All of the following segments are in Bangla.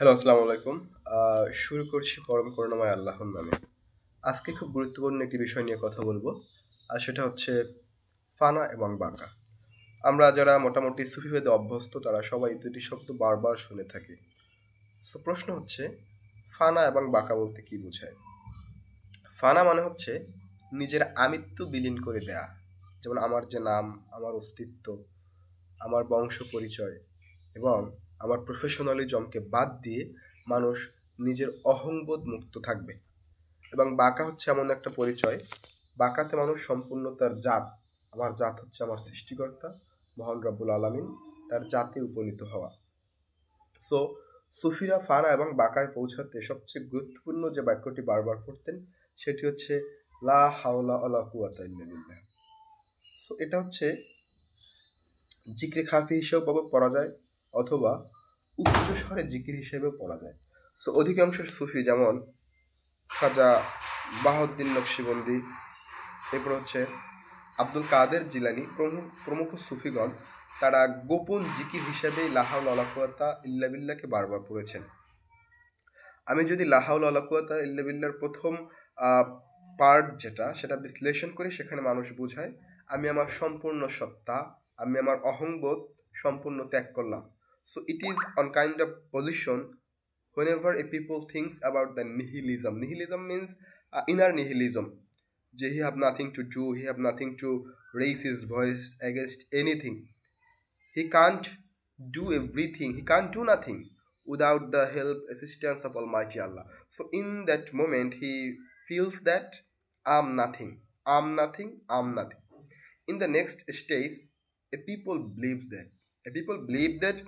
হ্যালো, আসসালামু আলাইকুম। শুরু করছি পরম করুণাময় আল্লাহর নামে। আজকে খুব গুরুত্বপূর্ণ একটি বিষয় নিয়ে কথা বলবো। আর সেটা হচ্ছে ফানা এবং বাঁকা। আমরা যারা মোটামুটি সুফিবাদে অভ্যস্ত তারা সবাই এই দুটি শব্দ বারবার শুনে থাকি। সো প্রশ্ন হচ্ছে ফানা এবং বাঁকা বলতে কি বোঝায়? ফানা মানে হচ্ছে নিজের আমিত্ব বিলীন করে দেয়া। যেমন আমার যে নাম, আমার অস্তিত্ব, আমার বংশ পরিচয় এবং আমার প্রফেশনালিজমকে বাদ দিয়ে মানুষ নিজের অহংবোধ মুক্ত থাকবে। এবং বাঁকা হচ্ছে এমন একটা পরিচয়, বাঁকাতে মানুষ সম্পূর্ণ তার জাত, আমার জাত হচ্ছে আমার সৃষ্টিকর্তা মহান রব্বুল আলামিন, তার জাতে উপনীত হওয়া। সো সুফিরা ফানা এবং বাঁকায় পৌঁছাতে সবচেয়ে গুরুত্বপূর্ণ যে বাক্যটি বারবার পড়তেন সেটি হচ্ছে লা হাওলা ওয়ালা কুওয়াতা ইল্লা বিল্লাহ। সো এটা হচ্ছে জিক্রে খাফি হিসেবেও পড়া যায় অথবা উচ্চ স্বরে জিকির হিসেবেও পড়া যায়। সো অধিকাংশ সুফি যেমন খাজা বাহাউদ্দিন নকশবন্দি, এরপর হচ্ছে আব্দুল কাদের জিলানি প্রমুখ প্রমুখ সুফিগণ তারা গোপন জিকির হিসেবেই লাহাউল আলাকুয়াতা ইল্লা বিল্লাহকে বারবার পড়েছেন। আমি যদি লাহাউল আলাকুয়াতা ইল্লা বিল্লাহর প্রথম পার্ট যেটা সেটা বিশ্লেষণ করি, সেখানে মানুষ বোঝায় আমি আমার সম্পূর্ণ সত্তা, আমি আমার অহংবোধ সম্পূর্ণ ত্যাগ করলাম। So it is on kind of position whenever a people thinks about the nihilism. Nihilism means inner nihilism. He have nothing to do, he have nothing to raise his voice against anything. He can't do everything, he can't do nothing without the help, assistance of Almighty Allah. So in that moment he feels that I'm nothing, I'm nothing, I'm nothing. In the next stage, a people believe that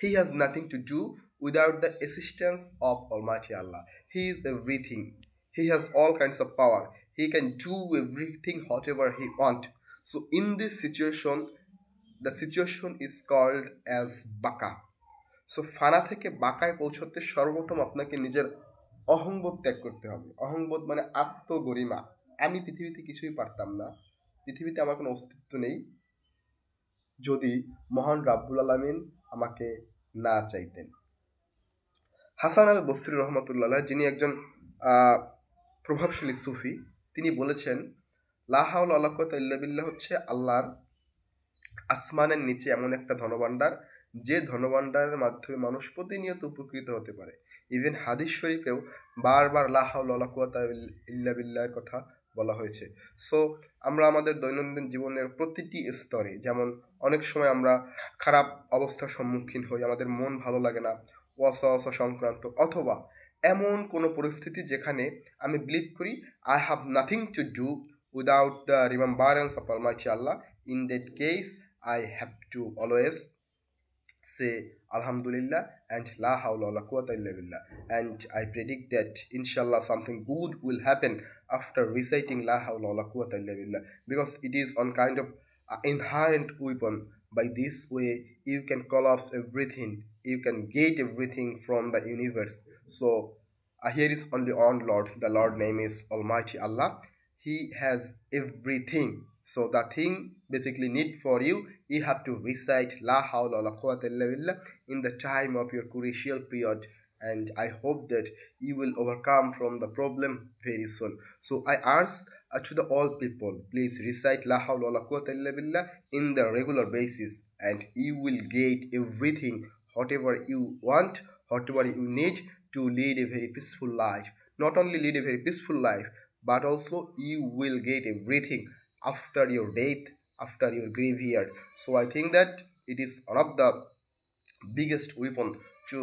he has nothing to do without the assistance of Almighty Allah. He is everything. He has all kinds of power. He can do everything whatever he want. So in this situation, the situation is called as বাঁকা। সো ফানা থেকে বাঁকায় পৌঁছতে সর্বপ্রথম আপনাকে নিজের অহংবোধ ত্যাগ করতে হবে। অহংবোধ মানে আত্মগরিমা। আমি পৃথিবীতে কিছুই পারতাম না, পৃথিবীতে আমার কোনো অস্তিত্ব নেই যদি মহান রাব্বুল আলামিন আমাকে না চাইতেন। হাসান আল বসরি রহমতুল্লাহ, যিনি একজন প্রভাবশালী সুফি, তিনি বলেছেন লা হাওলা ওয়ালা কুওয়াতা ইল্লা বিল্লাহ হচ্ছে আল্লাহর আসমানের নিচে এমন একটা ধনভাণ্ডার যে ধনভাণ্ডারের মাধ্যমে মানুষ প্রতিনিয়ত উপকৃত হতে পারে। ইভেন হাদিস শরীফেও বারবার লা হাওলা ওয়ালা কুওয়াতা ইল্লা বিল্লাহর কথা বলা হয়েছে। সো আমরা আমাদের দৈনন্দিন জীবনের প্রতিটি স্তরে, যেমন অনেক সময় আমরা খারাপ অবস্থার সম্মুখীন হই, আমাদের মন ভালো লাগে না, ওয়াসওয়াসা সংক্রান্ত, অথবা এমন কোনো পরিস্থিতি যেখানে আমি বিলিভ করি I have nothing to do without the remembrance of Almighty Allah. In that case I have to always say Alhamdulillah and La hawla wa la quwwata illa billah. And I predict that inshallah something good will happen after reciting La hawla wa la quwwata illa billah, because it is on kind of inherent weapon. By this way you can collapse everything, you can get everything from the universe. So here is only one Lord, the Lord name is Almighty Allah. He has everything. So the thing basically need for you, you have to recite La hawla wa la quwwata illa billah in the time of your crucial period, and I hope that you will overcome from the problem very soon. So I ask to the all people, please recite La hawla wa la quwwata illa billah in the regular basis, and you will get everything, whatever you want, whatever you need to lead a very peaceful life. Not only lead a very peaceful life, but also you will get everything after your death, after your graveyard. So I think that it is one of the biggest weapon to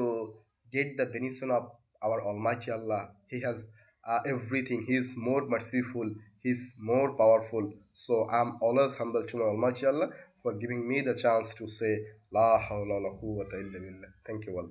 get the benediction of our Almighty Allah. He has everything. He is more merciful, he is more powerful. So I'm always humble to my Almighty Allah for giving me the chance to say La hawla wa la quwwata illa billah. Thank you all.